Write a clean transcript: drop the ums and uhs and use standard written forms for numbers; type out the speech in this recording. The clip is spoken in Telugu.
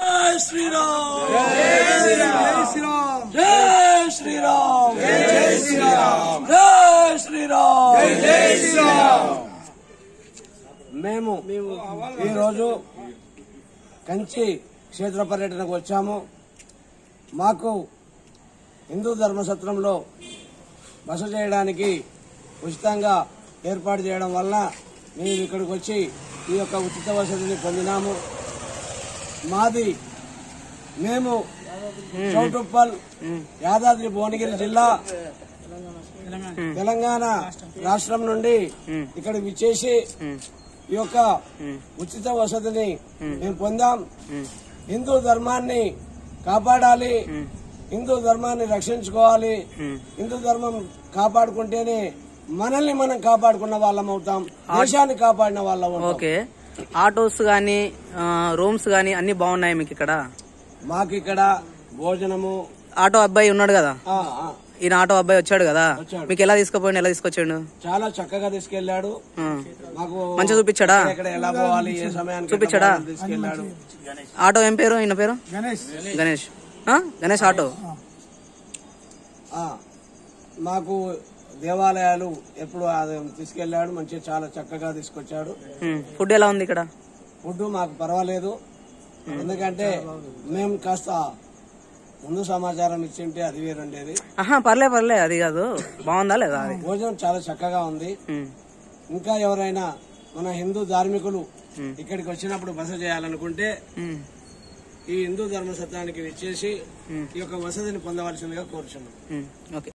जय श्री राम, जय श्री राम, जय श्री राम, जय श्री राम, जय श्री राम, जय श्री राम। మేము ఈ రోజు కంచి క్షేత్ర పర్యటనకు వచ్చాము। మాకు హిందూ ధర్మసత్రంలో బస చేయడానికి ఉచితంగా ఏర్పాటు చేయడం వల్ల మేము ఇక్కడికి వచ్చి ఈ యొక్క ఉచిత వసతిని పొందినాము। మాది మేము చౌటుప్పల్ యాదాద్రి భువనగిరి జిల్లా తెలంగాణ రాష్ట్రం నుండి ఇక్కడ విచ్చేసి ఈ యొక్క ఉచిత వసతిని మేము పొందాం। హిందూ ధర్మాన్ని కాపాడాలి, హిందూ ధర్మాన్ని రక్షించుకోవాలి, హిందూ ధర్మం కాపాడుకుంటేనే మనల్ని మనం కాపాడుకున్న వాళ్ళం అవుతాం, దేశాన్ని కాపాడిన వాళ్ళం అవుతాం। ఓకే, ఆటోస్ గానీ రూమ్స్ గానీ అన్ని బాగున్నాయి మీకు ఇక్కడ? మాకు ఇక్కడ భోజనము, ఆటో అబ్బాయి ఉన్నాడు కదా, ఈయన ఆటో అబ్బాయి వచ్చాడు కదా, మీకు ఎలా తీసుకుపోయిండు, ఎలా తీసుకొచ్చాడు? చాలా చక్కగా తీసుకెళ్లాడు, మాకు మంచిగా చూపించాడా? ఇక్కడ ఎలా పోవాలి, ఏ సమయానికి చూపించాడా? తీసుకెళ్లాడు। ఆటో ఏం పేరు? ఈయన పేరు గణేష్ గణేష్ ఆటో। మాకు దేవాలయాలు ఎప్పుడు తీసుకెళ్లాడు, మంచిగా చాలా చక్కగా తీసుకొచ్చాడు। ఫుడ్ ఎలా ఉంది ఇక్కడ? ఫుడ్ మాకు పర్వాలేదు, ఎందుకంటే మేము కాస్త ముందు సమాచారం ఇచ్చింటే అది వేరుండేది। పర్లే అది కాదు, బాగుందా లేదా? భోజనం చాలా చక్కగా ఉంది। ఇంకా ఎవరైనా మన హిందూ ధార్మికులు ఇక్కడికి వచ్చినప్పుడు బస చేయాలనుకుంటే ఈ హిందూ ధర్మసత్రానికి విచ్చేసి ఈ యొక్క వసతిని పొందవలసిందిగా కోరుచున్నాం। ఓకే।